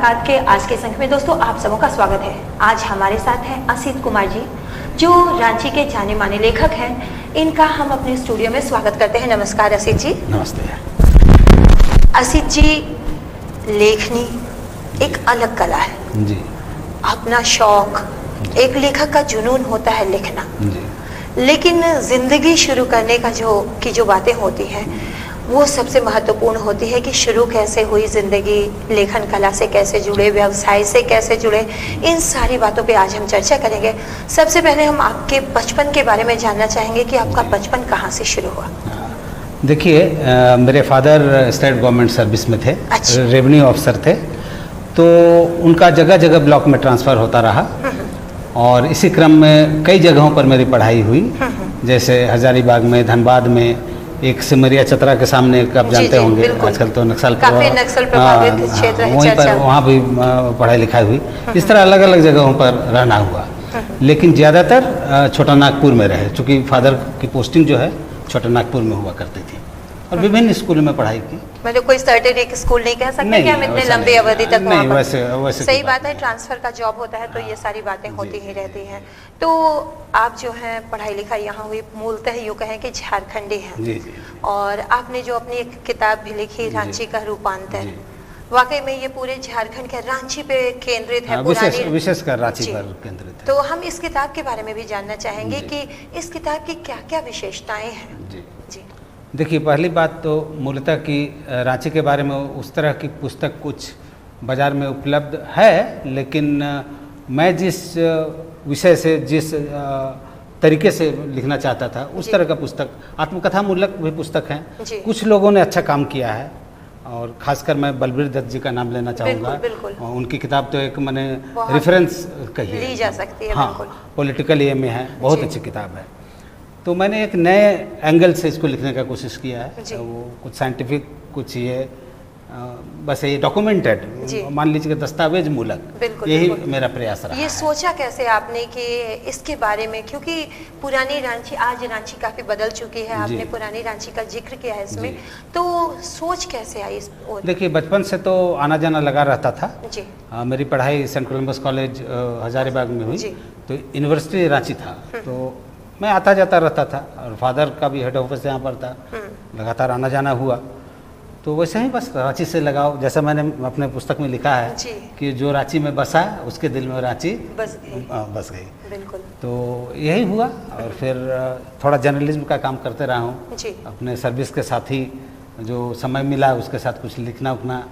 मुलाकात के आज के संख्या में दोस्तों आप सबों का स्वागत है। आज हमारे साथ हैं असित कुमार जी, जो रांची के जाने माने लेखक हैं। इनका हम अपने स्टूडियो में स्वागत करते हैं। नमस्कार असित जी। नमस्ते। असित जी, लेखनी एक अलग कला है जी। अपना शौक, एक लेखक का जुनून होता है लिखना जी। लेकिन जिंदगी शुरू करने का जो बातें होती हैं वो सबसे महत्वपूर्ण होती है कि शुरू कैसे हुई जिंदगी, लेखन कला से कैसे जुड़े, व्यवसाय से कैसे जुड़े, इन सारी बातों पे आज हम चर्चा करेंगे। सबसे पहले हम आपके बचपन के बारे में जानना चाहेंगे कि आपका बचपन कहाँ से शुरू हुआ। देखिए, मेरे फादर स्टेट गवर्नमेंट सर्विस में थे। अच्छा। रेवेन्यू ऑफिसर थे, तो उनका जगह जगह ब्लॉक में ट्रांसफ़र होता रहा और इसी क्रम में कई जगहों पर मेरी पढ़ाई हुई, जैसे हजारीबाग में, धनबाद में, एक सिमरिया चतरा के सामने एक आप जानते होंगे, आजकल तो नक्सल प्रभावित क्षेत्र है, वहीं पर, वहाँ भी पढ़ाई लिखाई हुई। इस तरह अलग अलग जगहों पर रहना हुआ, लेकिन ज़्यादातर छोटा नागपुर में रहे, चूँकि फादर की पोस्टिंग जो है छोटा नागपुर में हुआ करती थी और विभिन्न स्कूलों में पढ़ाई की। मतलब कोई सर्टेन एक स्कूल नहीं कह सकते कि हम इतने लंबी अवधि तक नहीं, वैसे सही बात है। ट्रांसफर का जॉब होता है तो ये सारी बातें होती ही रहती हैं। तो आप जो है पढ़ाई लिखाई यहाँ हुई, मूलतः यूँ कहें कि झारखंडी हैं। जी जी। और आपने जो अपनी एक किताब भी लिखी, रांची का रूपांतर, वाकई में ये पूरे झारखंड के रांची पे केंद्रित है, विशेषकर रांची पर केंद्रित है। तो हम इस किताब के बारे में भी जानना चाहेंगे कि इस किताब की क्या क्या विशेषताएं हैं। जी जी। देखिए, पहली बात तो मूलतः कि रांची के बारे में उस तरह की पुस्तक कुछ बाज़ार में उपलब्ध है, लेकिन मैं जिस विषय से, जिस तरीके से लिखना चाहता था, उस तरह का पुस्तक, आत्मकथा मूलक भी पुस्तक हैं। कुछ लोगों ने अच्छा काम किया है और खासकर मैं बलबीर दत्त जी का नाम लेना चाहूँगा। बिल्कुल। उनकी किताब तो एक मैंने रेफरेंस कही ली जा सकती है। हाँ, पॉलिटिकल ये में है, बहुत अच्छी किताब है। तो मैंने एक नए एंगल से इसको लिखने का कोशिश किया है। वो कुछ साइंटिफिक, कुछ ये बस ये डॉक्यूमेंटेड, मान लीजिए दस्तावेज मूलक, यही मेरा प्रयास रहा। ये सोचा कैसे आपने कि इसके बारे में, क्योंकि पुरानी रांची, आज रांची काफ़ी बदल चुकी है, आपने पुरानी रांची का जिक्र किया है इसमें, तो सोच कैसे आई इस ओर? देखिए, बचपन से तो आना जाना लगा रहता था जी। मेरी पढ़ाई सेंट कोलम्बस कॉलेज हजारीबाग में हुई, तो यूनिवर्सिटी रांची था, तो मैं आता जाता रहता था और फादर का भी हेड ऑफिस यहाँ पर था, लगातार आना जाना हुआ। तो वैसे ही बस रांची से लगाओ, जैसा मैंने अपने पुस्तक में लिखा है कि जो रांची में बसा उसके दिल में रांची बस गई। बिल्कुल। तो यही हुआ और फिर थोड़ा जर्नलिज्म का काम करते रहा हूँ अपने सर्विस के साथ ही, जो समय मिला उसके साथ कुछ लिखना उखना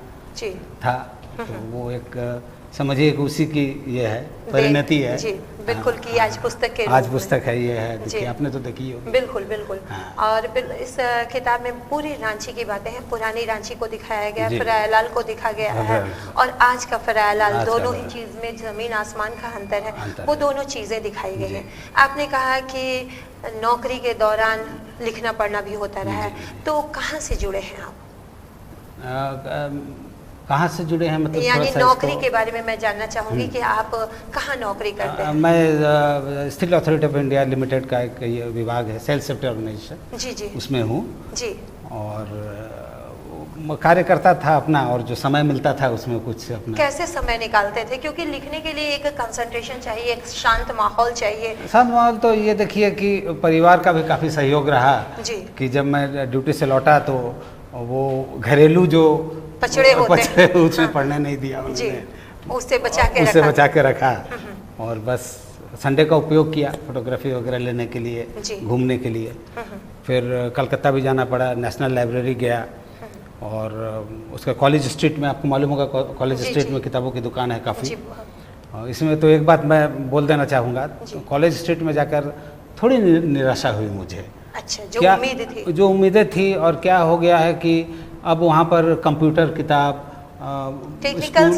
था। तो वो एक समझिए कि उसी की ये है, परिणति है। जी बिल्कुल। कि आज पुस्तक के आज पुस्तक है, ये है, देखिए आपने तो देखी होगी। बिल्कुल बिल्कुल। और इस किताब में पूरी रांची की बातें हैं, पुरानी रांची को दिखाया गया, फरायलाल को दिखा गया है और आज का फरायलाल, दोनों ही चीज में जमीन आसमान का अंतर है, वो दोनों चीजें दिखाई गई हैं। आपने कहा कि नौकरी के दौरान लिखना पढ़ना भी होता रहा है, तो कहाँ से जुड़े हैं आप? कहाँ से जुड़े हैं मतलब? यानी नौकरी के बारे में मैं जानना चाहूँगी कि आप कहाँ नौकरी करते हैं? मैं steel authority of India limited का एक ये विभाग है, सेल्फ सेफ्टी ऑर्गेनाइजेशन, जी जी, उसमें हूँ जी। और कार्य करता था अपना, और जो समय मिलता था उसमें कुछ अपना। कैसे समय निकालते थे? क्योंकि लिखने के लिए एक कंसंट्रेशन चाहिए, एक शांत माहौल चाहिए। शांत माहौल तो ये देखिए कि परिवार का भी काफ़ी सहयोग रहा जी। कि जब मैं ड्यूटी से लौटा तो वो घरेलू जो पचड़े होते उसमें पढ़ने नहीं दिया जी, उससे बचा के रखा और बस संडे का उपयोग किया फोटोग्राफी वगैरह लेने के लिए, घूमने के लिए। फिर कलकत्ता भी जाना पड़ा, नेशनल लाइब्रेरी गया और उसका कॉलेज स्ट्रीट में, आपको मालूम होगा कॉलेज स्ट्रीट में किताबों की दुकान है काफ़ी। इसमें तो एक बात मैं बोल देना चाहूँगा, कॉलेज स्ट्रीट में जाकर थोड़ी निराशा हुई मुझे। अच्छा, जो उम्मीदें थी और क्या हो गया है कि अब वहाँ पर कंप्यूटर किताब, टेक्निकल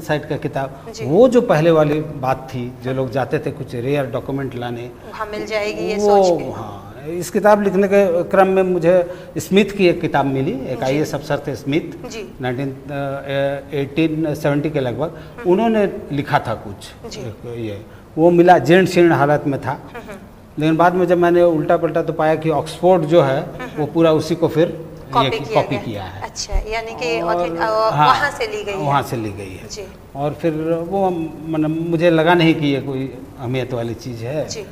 साइड का किताब, वो जो पहले वाली बात थी, जो लोग जाते थे कुछ रेयर डॉक्यूमेंट लाने, वहाँ मिल जाएगी ये सोच के। हाँ, इस किताब लिखने के क्रम में मुझे स्मिथ की एक किताब मिली, एक IAS अफसर थे स्मिथ, 1870 के लगभग, उन्होंने लिखा था कुछ ये, वो मिला, जीर्ण शीर्ण हालत में था। लेकिन बाद में जब मैंने उल्टा पलटा तो पाया कि ऑक्सफोर्ड जो है वो पूरा उसी को फिर कॉपी किया है। अच्छा, यानी कि हाँ, वहाँ से ली गई है। वहाँ से ली गई है जी। और फिर वो मतलब मुझे लगा नहीं कि ये कोई अहमियत वाली चीज़ है जी।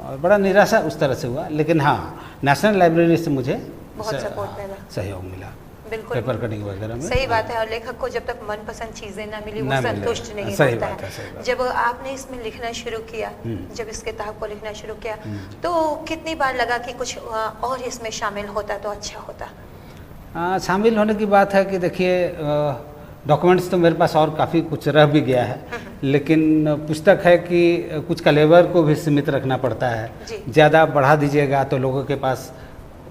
और बड़ा निराशा उस तरह से हुआ। लेकिन हाँ, नेशनल लाइब्रेरी से मुझे बहुत सपोर्ट मिला, सहयोग मिला बिल्कुल पेपर कटिंग वगैरह में। सही बात है। और लेखक को जब तक मनपसंद चीजें ना मिली वो संतुष्ट नहीं सही होता बात है। सही बात। जब आपने इसमें लिखना शुरू किया, जब इस किताब को लिखना शुरू किया, तो कितनी बार लगा कि कुछ और इसमें शामिल होता तो अच्छा होता? शामिल होने की बात है कि देखिए, डॉक्यूमेंट्स तो मेरे पास और काफ़ी कुछ रह भी गया है, लेकिन पुस्तक है कि कुछ कलेवर को भी सीमित रखना पड़ता है। ज़्यादा बढ़ा दीजिएगा तो लोगों के पास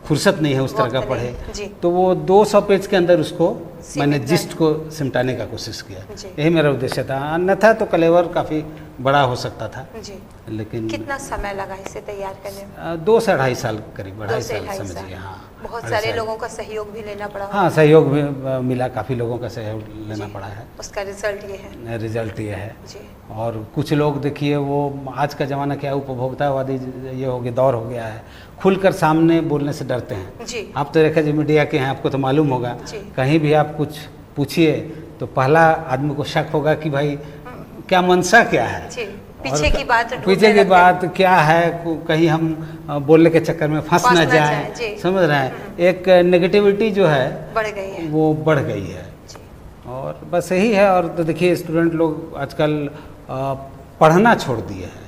फुर्सत नहीं है उस तरह का पढ़े, तो वो 200 पेज के अंदर उसको मैंने जिस्ट को सिमटाने का कोशिश किया। यही मेरा उद्देश्य था। अन्यथा तो कलेवर काफ़ी बड़ा हो सकता था जी। लेकिन कितना समय लगा इसे तैयार करने में? 2 से 2.5 साल करीब, 2.5 साल समझिए। हाँ, बहुत सारे लोगों का सहयोग भी लेना पड़ा। हाँ, सहयोग भी मिला, काफ़ी लोगों का सहयोग लेना पड़ा है। उसका रिजल्ट ये है। रिजल्ट ये है जी। और कुछ लोग देखिए, वो आज का ज़माना क्या उपभोक्तावादी ये हो गया, दौर हो गया है, खुलकर सामने बोलने से डरते हैं। जी। आप तो देखा जी मीडिया के हैं, आपको तो मालूम होगा, कहीं भी आप कुछ पूछिए तो पहला आदमी को शक होगा कि भाई क्या मंशा क्या है, पीछे की बात क्या है, कहीं हम बोलने के चक्कर में फंस न जाए। समझ रहे हैं, एक नेगेटिविटी जो है बढ़ गई है, वो बढ़ गई है। और बस यही है। और तो देखिए, स्टूडेंट लोग आजकल पढ़ना छोड़ दिए हैं,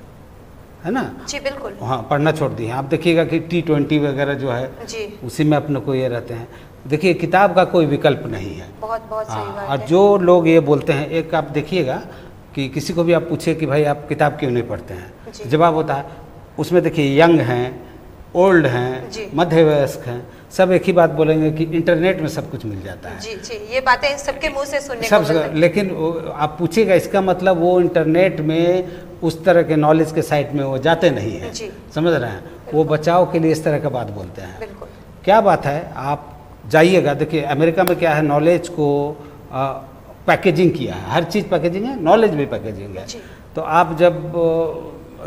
है ना? जी बिल्कुल। हाँ, पढ़ना छोड़ दिए हैं। आप देखिएगा कि T20 वगैरह जो है जी, उसी में अपने को ये रहते हैं। देखिए, किताब का कोई विकल्प नहीं है। बहुत सही बात है। और जो लोग ये बोलते हैं, एक आप देखिएगा कि किसी को भी आप पूछिए कि भाई आप किताब क्यों नहीं पढ़ते हैं, जवाब होता है उसमें देखिए यंग हैं, ओल्ड हैं, मध्य वयस्क हैं, सब एक ही बात बोलेंगे कि इंटरनेट में सब कुछ मिल जाता है। जी जी, ये बातें सबके मुंह से सुनने को मिलता है। लेकिन आप पूछिएगा, इसका मतलब वो इंटरनेट में उस तरह के नॉलेज के साइट में वो जाते नहीं हैं। समझ रहे हैं, वो बचाव के लिए इस तरह का बात बोलते हैं। बिल्कुल। क्या बात है, आप जाइएगा, देखिए अमेरिका में क्या है, नॉलेज को पैकेजिंग किया है, हर चीज़ पैकेजिंग है, नॉलेज भी पैकेजिंग है। तो आप जब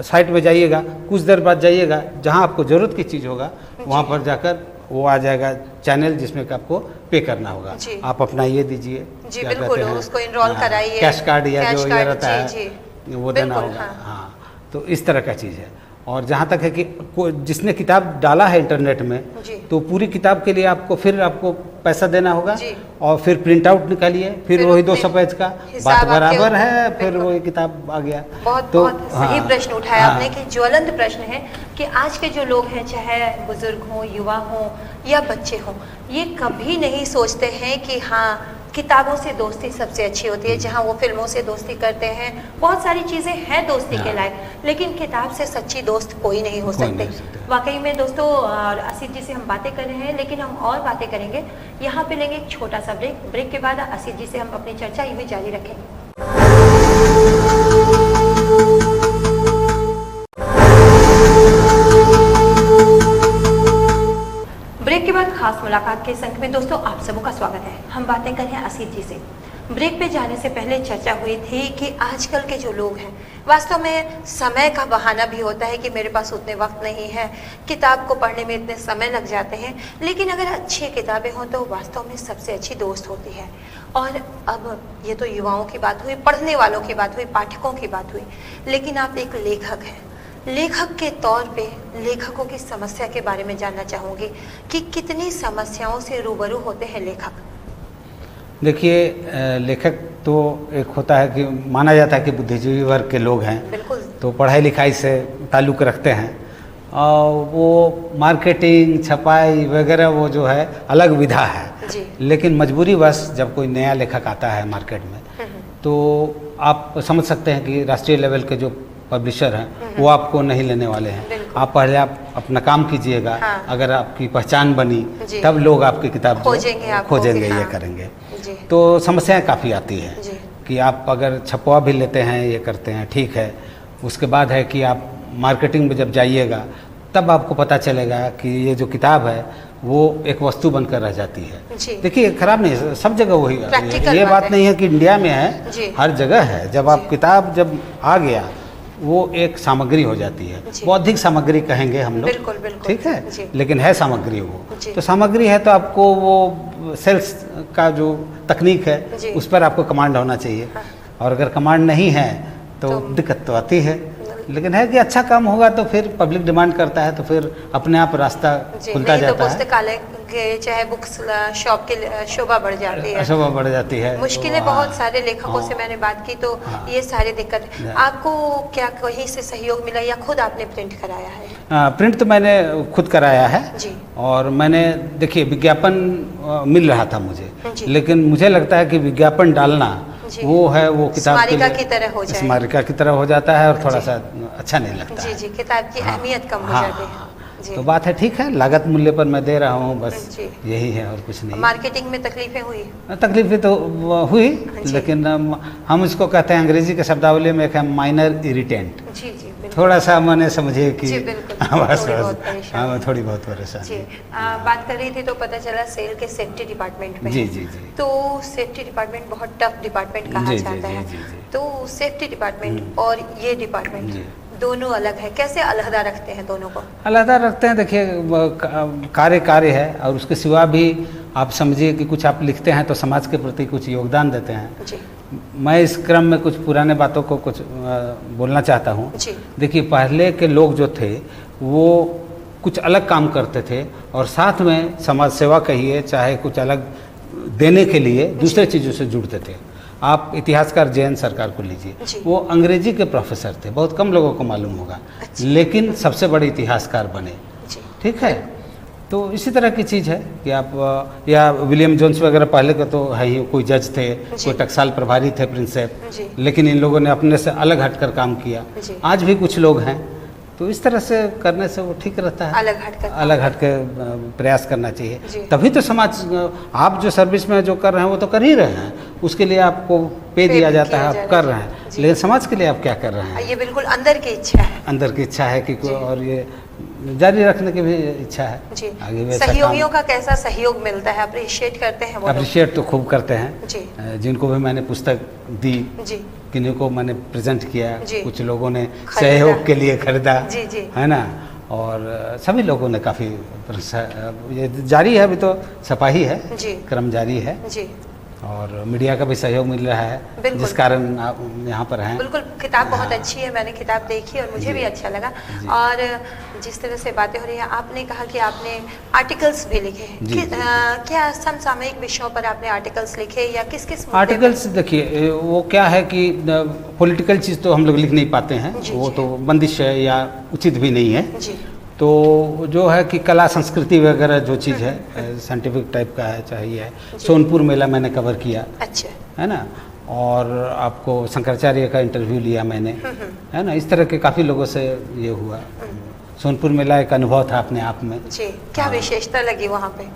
साइट में जाइएगा, कुछ देर बाद जाइएगा, जहाँ आपको ज़रूरत की चीज़ होगा वहाँ पर जाकर वो आ जाएगा चैनल जिसमें कि आपको पे करना होगा। आप अपना ये दीजिए, जी बिल्कुल, उसको इनरोल कराइए, कैश कार्ड या जो ये रहता है वो देना होगा। हाँ, तो इस तरह का चीज़ है। और जहाँ तक है कि जिसने किताब डाला है इंटरनेट में, तो पूरी किताब के लिए आपको पैसा देना होगा, और फिर प्रिंट आउट निकालिए, फिर वही 200 पेज का बात बराबर है, फिर वही किताब आ गया। बहुत सही प्रश्न उठाया आपने कि ज्वलंत प्रश्न है कि आज के जो लोग हैं, चाहे बुजुर्ग हों, युवा हों या बच्चे हों, ये कभी नहीं सोचते हैं कि हाँ, किताबों से दोस्ती सबसे अच्छी होती है। जहाँ वो फिल्मों से दोस्ती करते हैं, बहुत सारी चीज़ें हैं दोस्ती के लायक, लेकिन किताब से सच्ची दोस्त कोई नहीं हो सकते। वाकई में दोस्तों, असीत जी से हम बातें कर रहे हैं, लेकिन हम और बातें करेंगे। यहाँ पे लेंगे एक छोटा सा ब्रेक के बाद असीत जी से हम अपनी चर्चा यूँ ही जारी रखेंगे। ब्रेक के बाद खास मुलाकात के संग में दोस्तों आप सबों का स्वागत है। हम बातें कर रहे हैं असीत जी से। ब्रेक पे जाने से पहले चर्चा हुई थी कि आजकल के जो लोग हैं, वास्तव में समय का बहाना भी होता है कि मेरे पास उतने वक्त नहीं है, किताब को पढ़ने में इतने समय लग जाते हैं। लेकिन अगर अच्छी किताबें हों तो वास्तव में सबसे अच्छी दोस्त होती है। और अब ये तो युवाओं की बात हुई, पढ़ने वालों की बात हुई, पाठकों की बात हुई, लेकिन आप एक लेखक हैं। लेखक के तौर पे लेखकों की समस्या के बारे में जानना चाहूँगी कि कितनी समस्याओं से रूबरू होते हैं लेखक? देखिए, लेखक तो एक होता है कि माना जाता है कि बुद्धिजीवी वर्ग के लोग हैं, बिल्कुल, तो पढ़ाई लिखाई से ताल्लुक़ रखते हैं, और वो मार्केटिंग, छपाई वगैरह वो जो है अलग विधा है जी। लेकिन मजबूरीवश जब कोई नया लेखक आता है मार्केट में, तो आप समझ सकते हैं कि राष्ट्रीय लेवल के जो पब्लिशर हैं वो आपको नहीं लेने वाले हैं। आप पहले आप अपना काम कीजिएगा, हाँ। अगर आपकी पहचान बनी तब लोग आपकी किताब खोजेंगे, ये करेंगे। तो समस्याएं काफ़ी आती है कि आप अगर छपवा भी लेते हैं, ये करते हैं, ठीक है, उसके बाद है कि आप मार्केटिंग में जब जाइएगा तब आपको पता चलेगा कि ये जो किताब है वो एक वस्तु बनकर रह जाती है। देखिए, खराब नहीं, सब जगह वही, ये बात नहीं है कि इंडिया में है, हर जगह है। जब आप किताब जब आ गया, वो एक सामग्री हो जाती है, बौद्धिक सामग्री कहेंगे हम लोग, बिल्कुल बिल्कुल, ठीक है, लेकिन है सामग्री वो। तो सामग्री है तो आपको वो सेल्स का जो तकनीक है उस पर आपको कमांड होना चाहिए। और अगर कमांड नहीं है तो दिक्कत तो आती है, लेकिन है कि अच्छा काम होगा तो फिर पब्लिक डिमांड करता है तो फिर अपने आप रास्ता खुलता जाता है। तो पुस्तकालय के चाहे बुक्स शॉप के शोभा बढ़ जाती है, शोभा बढ़ जाती है। मुश्किलें बहुत सारे लेखकों से मैंने बात की तो ये सारी दिक्कत। आपको क्या कहीं से सहयोग मिला या खुद आपने प्रिंट कराया है? प्रिंट तो मैंने खुद कराया है जी। और मैंने देखिए विज्ञापन मिल रहा था मुझे, लेकिन मुझे लगता है कि विज्ञापन डालना वो है वो किताब स्मारिका की तरह हो जाए, स्मारिका की तरह हो जाता है और थोड़ा सा अच्छा नहीं लगता जी। किताब की अहमियत कम हो जाती है। तो बात है ठीक है, लागत मूल्य पर मैं दे रहा हूँ, बस यही है और कुछ नहीं। मार्केटिंग में तकलीफें हुई? तकलीफें तो हुई, लेकिन हम इसको कहते हैं अंग्रेजी के शब्दावली में एक है माइनर इरिटेंट। जी जी, थोड़ा सा मैंने समझे कि बस थोड़ी बहुत परेशानी। बात कर रही थी तो पता चला सेल के सेफ्टी डिपार्टमेंट में। जी जी जी। तो सेफ्टी डिपार्टमेंट बहुत टफ डिपार्टमेंट कहा जाता है, तो सेफ्टी डिपार्टमेंट और ये डिपार्टमेंट दोनों अलग है, कैसे अलहदा रखते हैं दोनों को? अलहदा रखते हैं, देखिए कार्य है और उसके सिवा भी आप समझिए कि कुछ आप लिखते हैं तो समाज के प्रति कुछ योगदान देते हैं। जी। मैं इस क्रम में कुछ पुराने बातों को कुछ बोलना चाहता हूँ। देखिए पहले के लोग जो थे वो कुछ अलग काम करते थे और साथ में समाज सेवा कहिए चाहे कुछ अलग देने के लिए दूसरे चीज़ों से जुड़ते थे। आप इतिहासकार जयंत सरकार को लीजिए, वो अंग्रेजी के प्रोफेसर थे, बहुत कम लोगों को मालूम होगा, लेकिन सबसे बड़े इतिहासकार बने, ठीक है। तो इसी तरह की चीज़ है कि आप या विलियम जोन्स वगैरह पहले के तो है ही, कोई जज थे, कोई टकसाल प्रभारी थे, प्रिंसेप, लेकिन इन लोगों ने अपने से अलग हटकर काम किया। आज भी कुछ लोग हैं, तो इस तरह से करने से वो ठीक रहता है, अलग हट के प्रयास करना चाहिए, तभी तो समाज, आप जो सर्विस में जो कर रहे हैं वो तो कर ही रहे हैं, उसके लिए आपको पे दिया जाता है, आप कर रहे हैं, लेकिन समाज के लिए आप क्या कर रहे हैं? ये बिल्कुल अंदर की इच्छा है, अंदर की इच्छा है कि और ये जारी रखने की भी इच्छा है जी। आगे सहयोगियों का कैसा सहयोग मिलता है, अप्रिशिएट करते हैं वो? अप्रिशिएट तो खूब करते हैं जी। जिनको भी मैंने पुस्तक दी जी, किन्हीं को मैंने प्रेजेंट किया, कुछ लोगों ने सहयोग के लिए खरीदा जी जी, है ना, और सभी लोगों ने काफ़ी, ये जारी है, अभी तो छपाई है, क्रम जारी है जी। और मीडिया का भी सहयोग मिल रहा है जिस कारण आप यहाँ पर हैं। बिल्कुल, किताब बहुत अच्छी है, मैंने किताब देखी और मुझे भी अच्छा लगा। और जिस तरह से बातें हो रही हैं, आपने कहा कि आपने आर्टिकल्स भी लिखे, क्या समसामयिक विषयों पर आपने आर्टिकल्स लिखे या किस किस आर्टिकल्स? देखिए वो क्या है कि पॉलिटिकल चीज़ तो हम लोग लिख नहीं पाते हैं, वो तो बंदिश है या उचित भी नहीं है जी। तो जो है कि कला संस्कृति वगैरह जो चीज़ है साइंटिफिक टाइप का है, चाहिए सोनपुर मेला मैंने कवर किया, अच्छा है ना, और आपको शंकराचार्य का इंटरव्यू लिया मैंने, है ना, इस तरह के काफ़ी लोगों से ये हुआ। सोनपुर मेला एक अनुभव था अपने आप में जी। क्या विशेषता लगी वहाँ पे?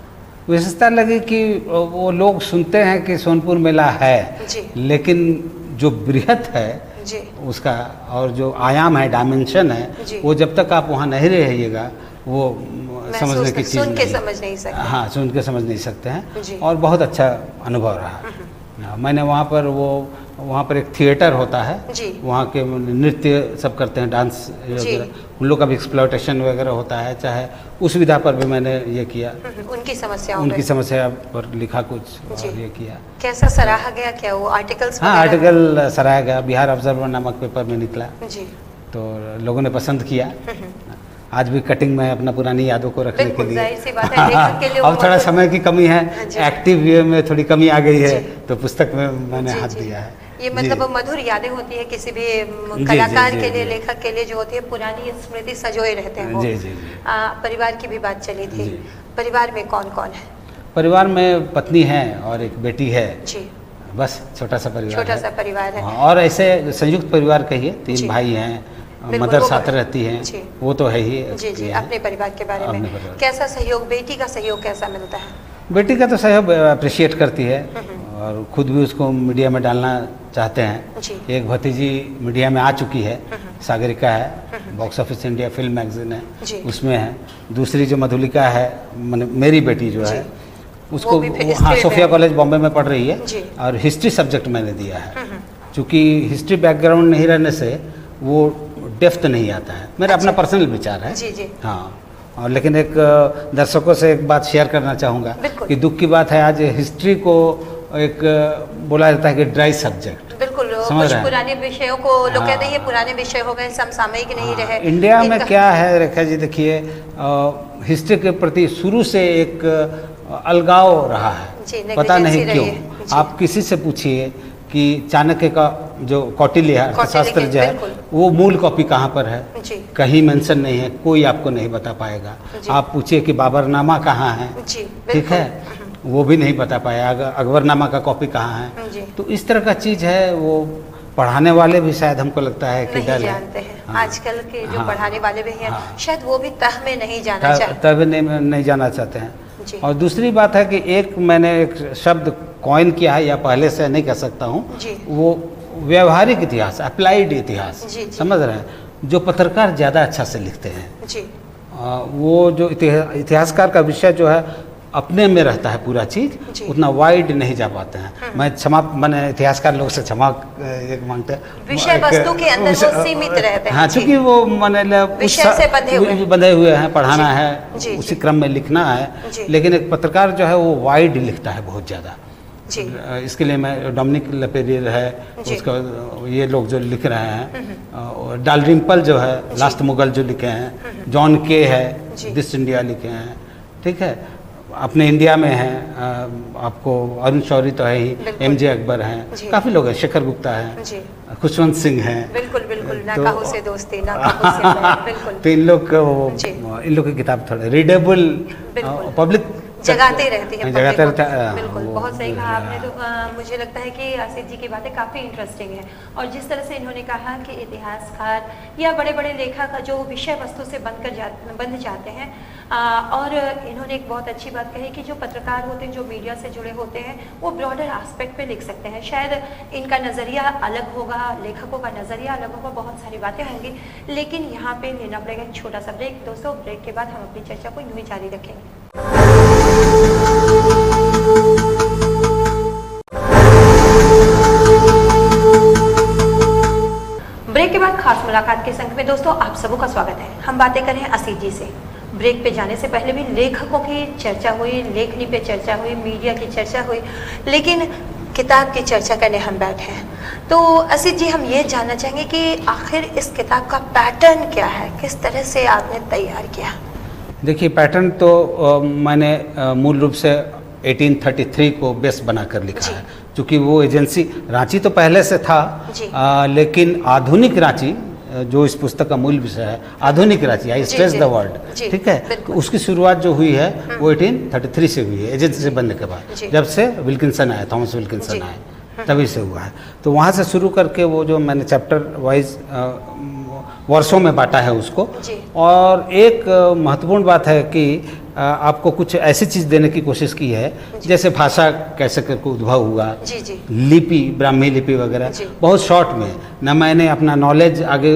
विशेषता लगी कि वो लोग सुनते हैं कि सोनपुर मेला है जी, लेकिन जो बृहत है जी, उसका और जो आयाम है, डायमेंशन है, वो जब तक आप वहाँ नहीं रहिएगा वो समझने की चीज़ नहीं, समझ नहीं सकते। हाँ, सुन के समझ नहीं सकते हैं, और बहुत अच्छा अनुभव रहा। मैंने वहाँ पर एक थिएटर होता है, वहाँ के नृत्य सब करते हैं, डांस वगैरह, उन लोग का भी एक्सप्लॉयटेशन वगैरह होता है, चाहे उस विधा पर भी मैंने ये किया, उनकी समस्या पर लिखा कुछ और ये किया। कैसा सराहा गया क्या वो आर्टिकल्स? हाँ, आर्टिकल सराहा गया, बिहार ऑब्जर्वर नामक पेपर में निकला जी, तो लोगों ने पसंद किया। आज भी कटिंग में अपना पुरानी यादों को रखने के लिए, अब थोड़ा समय की कमी है, एक्टिव वे में थोड़ी कमी आ गई है, तो पुस्तक में मैंने हाथ दिया है। ये मतलब मधुर यादें होती है किसी भी कलाकार के लिए, लेखक के लिए, जो होती है पुरानी स्मृति सजोए रहते हैं वो। परिवार की भी बात चली थी, परिवार में कौन कौन है? परिवार में पत्नी है और एक बेटी है जी, बस छोटा सा परिवार है। और ऐसे संयुक्त परिवार कहिए, 3 भाई हैं, मदर साथ रहती हैं, वो तो है ही जी जी। अपने परिवार के बारे में कैसा सहयोग, बेटी का सहयोग कैसा मिलता है? बेटी का तो सहयोग अप्रिशिएट करती है और खुद भी उसको मीडिया में डालना चाहते हैं। एक भतीजी मीडिया में आ चुकी है, सागरिका है, box office India film magazine है उसमें है। दूसरी जो मधुलिका है, मेरी बेटी जो है, उसको हाँ सोफिया कॉलेज बॉम्बे में पढ़ रही है और हिस्ट्री सब्जेक्ट मैंने दिया है। चूँकि हिस्ट्री बैकग्राउंड नहीं रहने से वो डेप्थ नहीं आता है। मेरा अपना पर्सनल विचार है। जी जी। हाँ, और लेकिन एक दर्शकों से एक बात शेयर करना चाहूँगा कि दुख की बात है आज हिस्ट्री को एक बोला जाता है कि ड्राई सब्जेक्ट। बिल्कुल, कुछ पुराने विषयों को लोग कहते हैं ये पुराने विषय हो गए, समसामयिक नहीं रहे। इंडिया में क्या है रेखा जी, देखिए हिस्ट्री के प्रति शुरू से एक अलगाव रहा है, पता नहीं क्यों। आप किसी से पूछिए कि चाणक्य का जो कौटिल्य अर्थशास्त्र जो है वो मूल कॉपी कहाँ पर है, कहीं मेंशन नहीं है, कोई आपको नहीं बता पाएगा। आप पूछिए कि बाबरनामा कहाँ है, ठीक है, वो भी नहीं बता पाएगा। अकबरनामा का कॉपी कहाँ है। तो इस तरह का चीज़ है, वो पढ़ाने वाले भी शायद हमको लगता है कि नहीं जानते हैं। आजकल के जो पढ़ाने वाले भी हैं शायद वो भी तह में नहीं जाना चाहते, तह में नहीं जाना चाहते हैं। और दूसरी बात है कि एक मैंने एक शब्द कॉइन किया है, या पहले से नहीं कह सकता हूँ, वो व्यवहारिक इतिहास, अप्लाइड इतिहास, समझ रहे हैं, जो पत्रकार ज़्यादा अच्छा से लिखते हैं जी। वो जो इतिहासकार का विषय जो है अपने में रहता है पूरा चीज़, उतना वाइड नहीं जा पाते हैं। मैं क्षमा, मैंने इतिहासकार लोग से क्षमा एक मांगते हैं, विषय वस्तु के अंदर वो सीमित रहते हैं। हाँ, चूँकि वो मैंने विषय से बंधे हुए हैं, पढ़ाना है, उसी क्रम में लिखना है। लेकिन एक पत्रकार जो है वो वाइड लिखता है बहुत ज़्यादा। इसके लिए मैं डोमिनिक लेपेरियर है, उसका ये लोग जो लिख रहे हैं, डालरिम्पल जो है लास्ट मुगल जो लिखे हैं, जॉन के है दिस इंडिया लिखे हैं, ठीक है। अपने इंडिया में हैं आपको अरुण शौरी तो है ही, एमजे अकबर हैं, काफ़ी लोग हैं, शेखर गुप्ता हैं, खुशवंत सिंह हैं। बिल्कुल बिल्कुल, ना काहू से दोस्ती, ना काहू से बिल्कुल। तो इन लोग की किताब थोड़ा रीडेबल, पब्लिक जगाते रहती है, जगाते रहता है। बिल्कुल, बहुत सही कहा आपने। तो मुझे लगता है कि आसिफ जी की बातें काफ़ी इंटरेस्टिंग है, और जिस तरह से इन्होंने कहा कि इतिहासकार या बड़े बड़े लेखक जो विषय वस्तु से बंध जाते हैं, और इन्होंने एक बहुत अच्छी बात कही कि जो पत्रकार होते हैं, जो मीडिया से जुड़े होते हैं, वो ब्रॉडर एस्पेक्ट पे लिख सकते हैं। शायद इनका नज़रिया अलग होगा, लेखकों का नज़रिया अलग होगा, बहुत सारी बातें होंगी, लेकिन यहाँ पे लेना पड़ेगा एक छोटा सा ब्रेक। दोस्तों, ब्रेक के बाद हम अपनी चर्चा को यूँ ही जारी रखेंगे। ब्रेक के बाद खास मुलाकात के संग में दोस्तों आप सबों का स्वागत है। हम बातें करें आसिफ जी से। ब्रेक पे जाने से पहले भी लेखकों की चर्चा हुई, लेखनी पे चर्चा हुई, मीडिया की चर्चा हुई, लेकिन किताब की चर्चा करने हम बैठे हैं। तो आसिफ जी, हम ये जानना चाहेंगे कि आखिर इस किताब का पैटर्न क्या है, किस तरह से आपने तैयार किया? देखिए, पैटर्न तो मैंने मूल रूप से 1833 को बेस बनाकर लिखा है, क्योंकि वो एजेंसी रांची तो पहले से था, लेकिन आधुनिक रांची जो इस पुस्तक का मूल विषय है, आधुनिक रांची, आई स्ट्रेस द वर्ड, ठीक है, तो उसकी शुरुआत जो हुई है वो 1833 से हुई है, एजेंसी से बनने के बाद, जब से विल्किंसन आए, थॉमस विल्किंसन आए, तभी से हुआ है। तो वहाँ से शुरू करके वो जो मैंने चैप्टर वाइज वर्षों में बांटा है उसको। और एक महत्वपूर्ण बात है कि आपको कुछ ऐसी चीज़ देने की कोशिश की है, जैसे भाषा कैसे करके उद्भव हुआ, लिपि, ब्राह्मी लिपि वगैरह, बहुत शॉर्ट में। न मैंने अपना नॉलेज आगे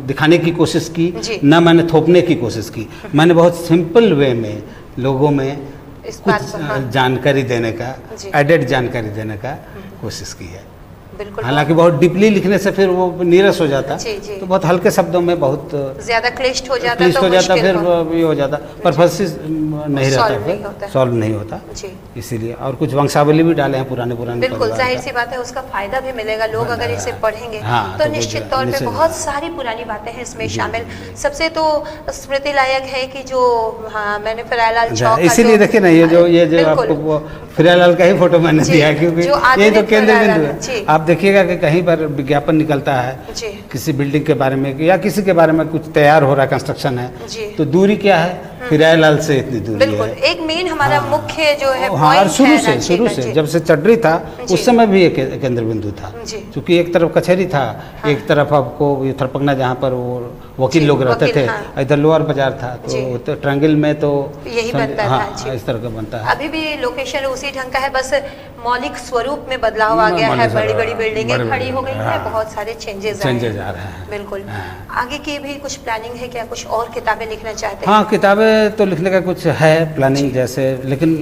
दिखाने की कोशिश की, न मैंने थोपने की कोशिश की, मैंने बहुत सिंपल वे में लोगों में कुछ जानकारी देने का, एडेड जानकारी देने का कोशिश की है। हालांकि बहुत डीपली लिखने से फिर वो नीरस हो जाता, तो बहुत हल्के शब्दों में बहुत ज्यादा क्लिष्ट हो जाता, फिर ये हो जाता, परफेसिस नहीं रहता, फिर सॉल्व नहीं होता, इसीलिए। और कुछ वंशावली भी डाले हैं पुराने। बिल्कुल जाहिर सी बात है, उसका फायदा भी मिलेगा, लोग अगर इसे पढ़ेंगे तो निश्चित तौर पे बहुत सारी पुरानी बातें हैं इसमें शामिल। सबसे तो स्मृति लायक है कि जो मैंने फिरालाल चौक, इसीलिए देखिए ना, ये जो आपको फिरालाल का ही फोटो मैंने दिया, क्योंकि ये तो केंद्र बिंदु है। आप देखिएगा कि कहीं पर विज्ञापन निकलता है किसी बिल्डिंग के बारे में या किसी के बारे में, कुछ तैयार हो रहा है, कंस्ट्रक्शन है, तो दूरी क्या है, फिरालाल से इतनी दूरी बिल्कुल है। एक मेन हमारा मुख्य जो है और शुरू से जब से चड्री था उस समय भी एक केंद्र बिंदु था, क्योंकि एक तरफ कचहरी था, एक तरफ आपको थरपकना जहाँ पर वो वकील लोग रहते थे, इधर लोअर बाजार था, तो ट्रायंगल में तो यही बनता था, इस तरह का बनता है। अभी भी लोकेशन उसी ढंग का है, बस मौलिक स्वरूप में बदलाव आ गया है, बड़ी बड़ी बिल्डिंगें खड़ी हो गई है, बहुत सारे चेंजेस आ रहे हैं। बिल्कुल, आगे की भी कुछ प्लानिंग है क्या, कुछ और किताबें लिखना चाहते हैं? हाँ, किताबें तो लिखने का कुछ है प्लानिंग, जैसे, लेकिन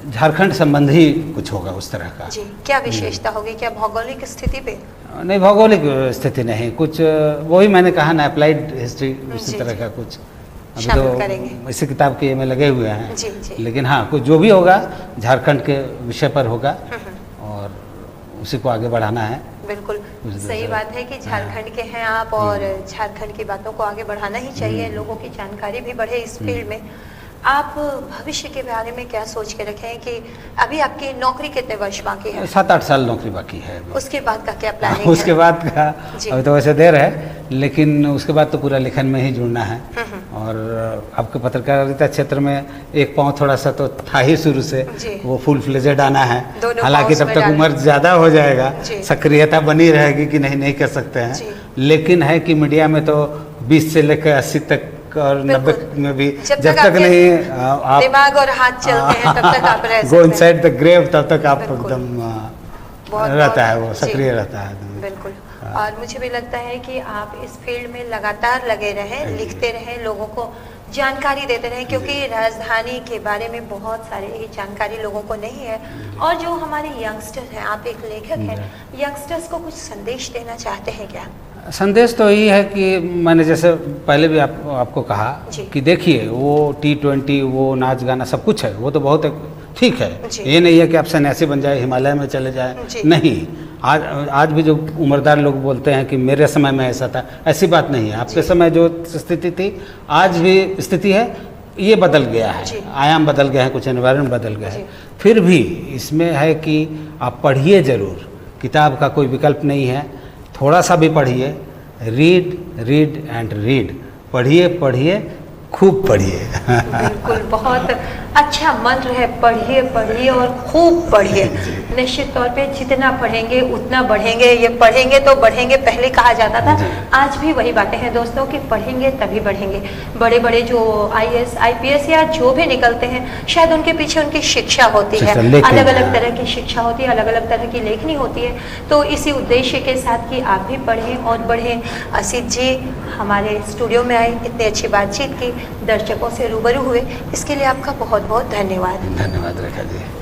झारखंड संबंधी कुछ होगा उस तरह का। जी, क्या विशेषता होगी, क्या भौगोलिक स्थिति पे? नहीं, भौगोलिक स्थिति नहीं, कुछ वही मैंने कहा ना, अप्लाइड हिस्ट्री उसी तरह का कुछ अभी तो इसी किताब के में लगे हुए हैं। जी, जी। लेकिन हाँ, कुछ जो भी होगा झारखंड के विषय पर होगा और उसी को आगे बढ़ाना है। बिल्कुल सही बात है कि झारखंड के हैं आप और झारखंड की बातों को आगे बढ़ाना ही चाहिए, लोगों की जानकारी भी बढ़े इस फील्ड में। आप भविष्य के बारे में क्या सोच के रखे हैं कि अभी आपकी नौकरी कितने वर्ष बाकी है? 7-8 साल नौकरी बाकी है। उसके बाद का क्या प्लानिंग है? उसके बाद का अभी तो वैसे देर है, लेकिन उसके बाद तो पूरा लेखन में ही जुड़ना है। और आपके पत्रकारिता क्षेत्र में एक पाँव थोड़ा सा तो था ही शुरू से, वो फुल फ्लेजेड आना है। हालांकि तब तक उम्र ज़्यादा हो जाएगा, सक्रियता बनी रहेगी कि नहीं कर सकते हैं, लेकिन है कि मीडिया में तो 20 से लेकर 80 तक और 90 में भी जब तक नहीं आप दिमाग और हाथ चलते हैं तब तक आप रह सकते हैं। गो इनसाइड द ग्रेव, तब तक आप एकदम रहता है, वो सक्रिय रहता है। बिल्कुल। और मुझे भी लगता है कि आप इस फील्ड में लगातार लगे रहें, लिखते रहें, लोगों को जानकारी देते रहें, क्योंकि राजधानी के बारे में बहुत सारी जानकारी लोगों को नहीं है। और जो हमारे यंगस्टर हैं, आप एक लेखक हैं, यंगस्टर्स को कुछ संदेश देना चाहते हैं क्या? संदेश तो यही है कि मैंने जैसे पहले भी आपको कहा कि देखिए, वो T20, वो नाच गाना सब कुछ है, वो तो बहुत ठीक है। ये नहीं है कि आप सन्यासी बन जाए, हिमालय में चले जाए, नहीं। आज भी जो उम्रदार लोग बोलते हैं कि मेरे समय में ऐसा था, ऐसी बात नहीं है। आपके समय जो स्थिति थी, आज भी स्थिति है, ये बदल गया है, आयाम बदल गए हैं, कुछ एनवायरनमेंट बदल गया है। फिर भी इसमें है कि आप पढ़िए ज़रूर, किताब का कोई विकल्प नहीं है, थोड़ा सा भी पढ़िए, रीड रीड एंड रीड, पढ़िए, खूब पढ़िए। बिल्कुल, बहुत अच्छा मंत्र है, पढ़िए और खूब पढ़िए। निश्चित तौर पे जितना पढ़ेंगे उतना बढ़ेंगे, ये पढ़ेंगे तो बढ़ेंगे पहले कहा जाता था, आज भी वही बातें हैं दोस्तों कि पढ़ेंगे तभी बढ़ेंगे। बड़े बड़े जो IAS IPS या जो भी निकलते हैं, शायद उनके पीछे उनकी शिक्षा होती है, अलग अलग तरह की शिक्षा होती है, अलग अलग तरह की लेखनी होती है। तो इसी उद्देश्य के साथ कि आप भी पढ़ें और बढ़ें, असित जी हमारे स्टूडियो में आए, इतनी अच्छी बातचीत की, दर्शकों से रूबरू हुए, इसके लिए आपका बहुत बहुत धन्यवाद। धन्यवाद रेखा जी।